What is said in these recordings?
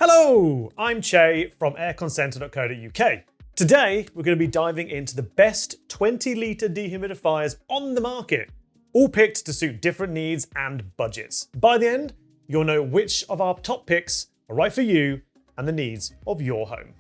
Hello, I'm Che from airconcentre.co.uk. Today, we're going to be diving into the best 20-litre dehumidifiers on the market, all picked to suit different needs and budgets. By the end, you'll know which of our top picks are right for you and the needs of your home.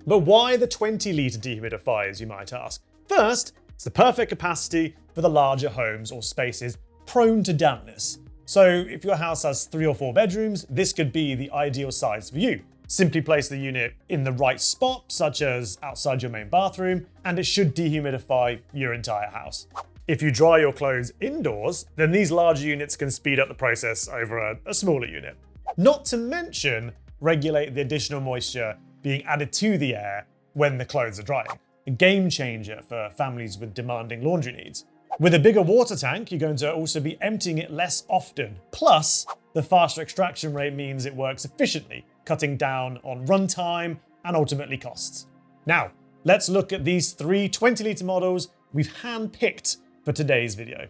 But why the 20-litre dehumidifiers, you might ask? First, it's the perfect capacity for the larger homes or spaces prone to dampness. So if your house has 3 or 4 bedrooms, this could be the ideal size for you. Simply place the unit in the right spot, such as outside your main bathroom, and it should dehumidify your entire house. If you dry your clothes indoors, then these larger units can speed up the process over a smaller unit. Not to mention regulate the additional moisture being added to the air when the clothes are drying. A game changer for families with demanding laundry needs. With a bigger water tank, you're going to also be emptying it less often. Plus, the faster extraction rate means it works efficiently, cutting down on runtime and ultimately costs. Now, let's look at these 3 20-litre models we've hand-picked for today's video.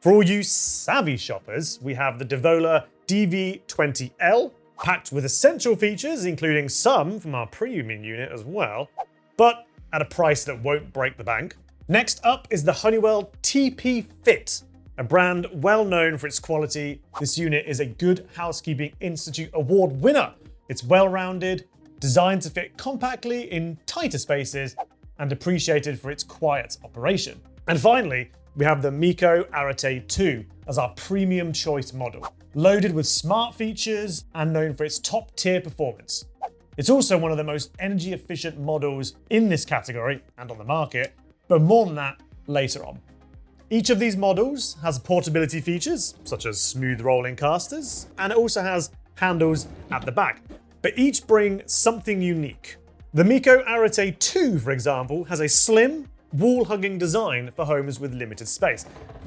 For all you savvy shoppers, we have the Devola DV20L, packed with essential features, including some from our premium unit as well, but at a price that won't break the bank. Next up is the Honeywell TP Fit, a brand well known for its quality. This unit is a Good Housekeeping Institute award winner. It's well-rounded, designed to fit compactly in tighter spaces, and appreciated for its quiet operation. And finally, we have the Meco Arete 2 as our premium choice model, loaded with smart features and known for its top-tier performance. It's also one of the most energy-efficient models in this category and on the market, but more than that later on. Each of these models has portability features, such as smooth rolling casters, and it also has handles at the back, but each bring something unique. The Meco Arete 2, for example, has a slim, wall-hugging design for homes with limited space.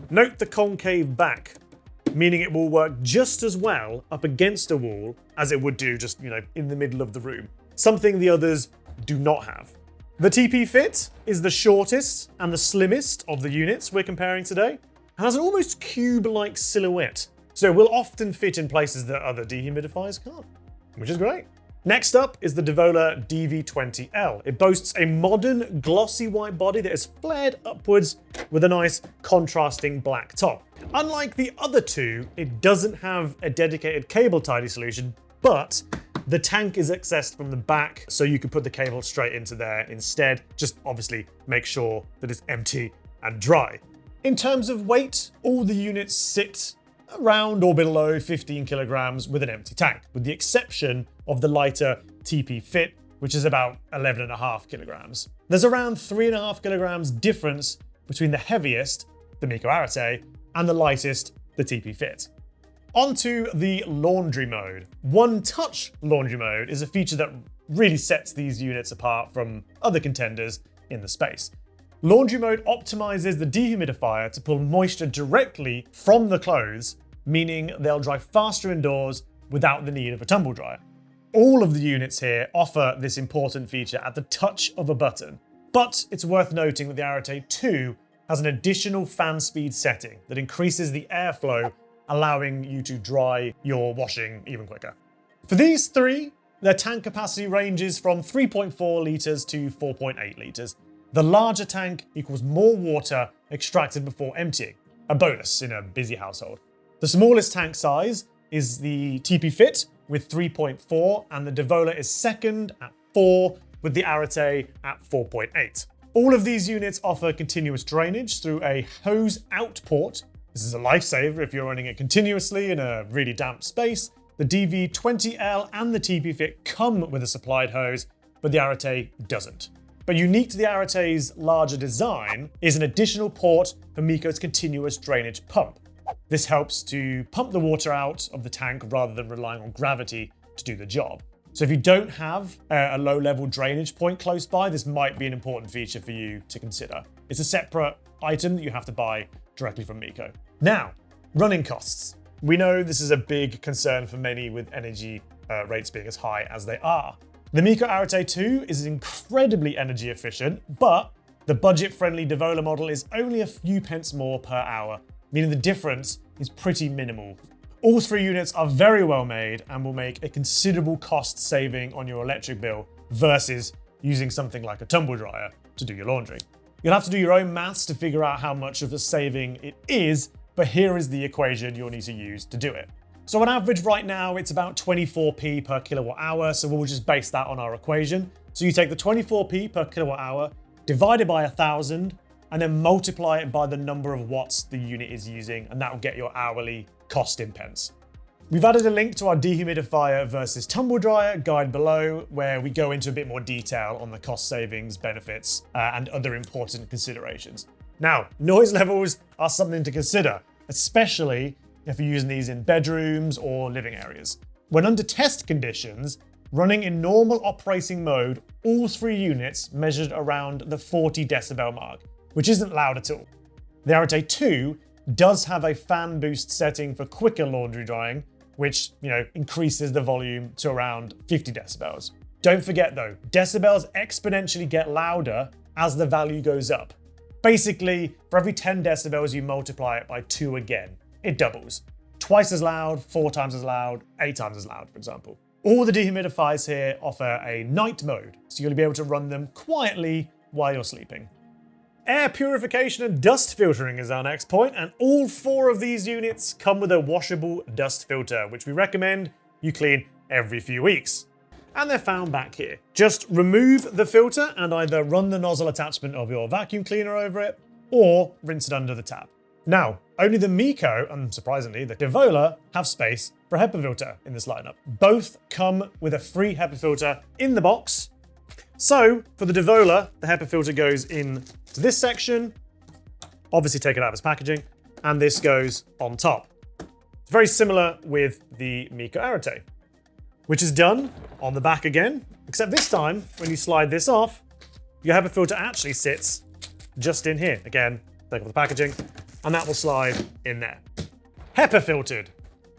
Note the concave back, meaning it will work just as well up against a wall as it would do just, in the middle of the room, something the others do not have. The TP Fit is the shortest and the slimmest of the units we're comparing today, and has an almost cube-like silhouette, so it will often fit in places that other dehumidifiers can't, which is great. Next up is the Devola DV20L. It boasts a modern, glossy white body that is flared upwards with a nice contrasting black top. Unlike the other two, it doesn't have a dedicated cable tidy solution, but the tank is accessed from the back, so you can put the cable straight into there instead. Just obviously make sure that it's empty and dry. In terms of weight, all the units sit around or below 15 kilograms with an empty tank, with the exception of the lighter TP Fit, which is about 11.5 kilograms. There's around 3.5 kilograms difference between the heaviest, the Meco Arete, and the lightest, the TP Fit. Onto the laundry mode. One-touch laundry mode is a feature that really sets these units apart from other contenders in the space. Laundry mode optimizes the dehumidifier to pull moisture directly from the clothes, meaning they'll dry faster indoors without the need of a tumble dryer. All of the units here offer this important feature at the touch of a button, but it's worth noting that the Arete 2 has an additional fan speed setting that increases the airflow, allowing you to dry your washing even quicker. For these 3, their tank capacity ranges from 3.4 litres to 4.8 litres. The larger tank equals more water extracted before emptying, a bonus in a busy household. The smallest tank size is the TP Fit with 3.4, and the Devola is second at 4, with the Arete at 4.8. All of these units offer continuous drainage through a hose-out port. This is a lifesaver if you're running it continuously in a really damp space. The DV20L and the TP Fit come with a supplied hose, but the Arete doesn't. But unique to the Arete's larger design is an additional port for Meco's continuous drainage pump. This helps to pump the water out of the tank rather than relying on gravity to do the job. So if you don't have a low-level drainage point close by, this might be an important feature for you to consider. It's a separate item that you have to buy directly from Meco. Now, running costs. We know this is a big concern for many with energy rates being as high as they are. The Meco Arete 2 is incredibly energy efficient, but the budget-friendly Devola model is only a few pence more per hour, meaning the difference is pretty minimal. All 3 units are very well made and will make a considerable cost saving on your electric bill versus using something like a tumble dryer to do your laundry. You'll have to do your own maths to figure out how much of a saving it is, but here is the equation you'll need to use to do it. So on average right now, it's about 24p per kilowatt hour, so we'll just base that on our equation. So you take the 24p per kilowatt hour, divide it by 1,000, and then multiply it by the number of watts the unit is using, and that will get your hourly cost in pence. We've added a link to our dehumidifier versus tumble dryer guide below, where we go into a bit more detail on the cost savings, benefits, and other important considerations. Now, noise levels are something to consider, especially if you're using these in bedrooms or living areas. When under test conditions, running in normal operating mode, all 3 units measured around the 40 decibel mark, which isn't loud at all. The Arete 2 does have a fan boost setting for quicker laundry drying, which, increases the volume to around 50 decibels. Don't forget though, decibels exponentially get louder as the value goes up. Basically, for every 10 decibels, you multiply it by 2 again. It doubles. Twice as loud, 4 times as loud, 8 times as loud, for example. All the dehumidifiers here offer a night mode, so you'll be able to run them quietly while you're sleeping. Air purification and dust filtering is our next point, and all 4 of these units come with a washable dust filter, which we recommend you clean every few weeks. And they're found back here. Just remove the filter and either run the nozzle attachment of your vacuum cleaner over it, or rinse it under the tap. Now, only the Miko, and surprisingly the Devola, have space for a HEPA filter in this lineup. Both come with a free HEPA filter in the box. So, for the Devola, the HEPA filter goes in to this section, obviously taken out of its packaging, and this goes on top. It's very similar with the Miko Arete, which is done on the back again, except this time, when you slide this off, your HEPA filter actually sits just in here. Again, take off the packaging, and that will slide in there. HEPA filtered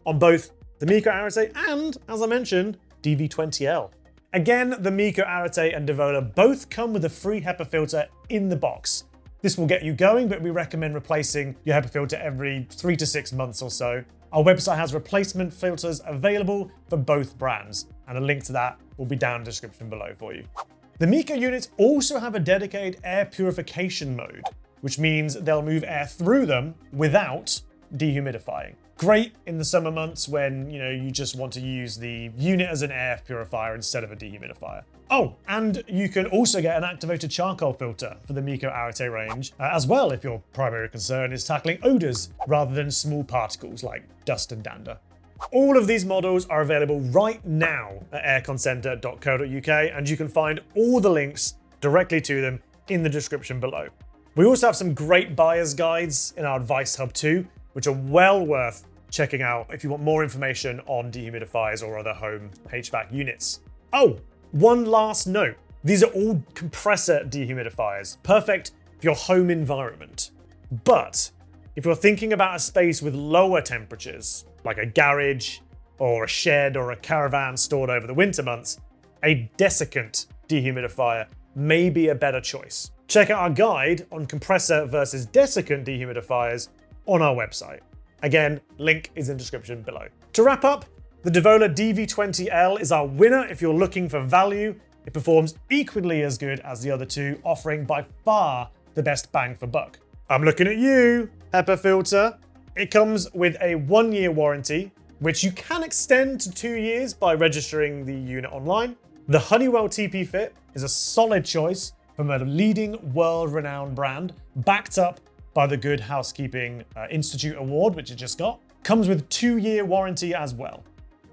on both the Miko Arete and, as I mentioned, DV20L. Again, the Miko Arete and Devola both come with a free HEPA filter in the box. This will get you going, but we recommend replacing your HEPA filter every 3 to 6 months or so. Our website has replacement filters available for both brands, and a link to that will be down in the description below for you. The Miko units also have a dedicated air purification mode, which means they'll move air through them without dehumidifying. Great in the summer months when, you just want to use the unit as an air purifier instead of a dehumidifier. Oh, and you can also get an activated charcoal filter for the Miko Arete range, as well if your primary concern is tackling odors rather than small particles like dust and dander. All of these models are available right now at airconcentre.co.uk, and you can find all the links directly to them in the description below. We also have some great buyer's guides in our Advice Hub too, which are well worth checking out if you want more information on dehumidifiers or other home HVAC units. Oh, one last note. These are all compressor dehumidifiers, perfect for your home environment. But if you're thinking about a space with lower temperatures, like a garage or a shed or a caravan stored over the winter months, a desiccant dehumidifier may be a better choice. Check out our guide on compressor versus desiccant dehumidifiers on our website. Again, link is in the description below. To wrap up, the Devola DV20L is our winner if you're looking for value. It performs equally as good as the other two, offering by far the best bang for buck. I'm looking at you, HEPA filter. It comes with a 1-year warranty, which you can extend to 2 years by registering the unit online. The Honeywell TP Fit is a solid choice from a leading world-renowned brand, backed up by the Good Housekeeping Institute Award, which it just got. Comes with 2-year warranty as well.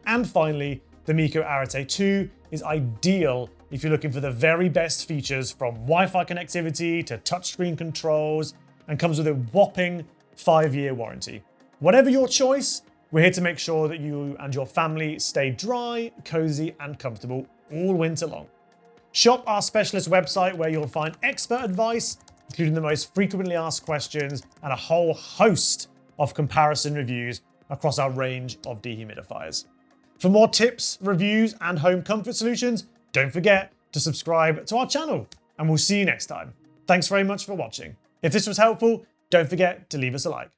And finally, the Miko Arete 2 is ideal if you're looking for the very best features, from Wi-Fi connectivity to touchscreen controls, and comes with a whopping 5-year warranty. Whatever your choice, we're here to make sure that you and your family stay dry, cozy, and comfortable all winter long. Shop our specialist website where you'll find expert advice, including the most frequently asked questions and a whole host of comparison reviews across our range of dehumidifiers. For more tips, reviews, and home comfort solutions, don't forget to subscribe to our channel, and we'll see you next time. Thanks very much for watching. If this was helpful, don't forget to leave us a like.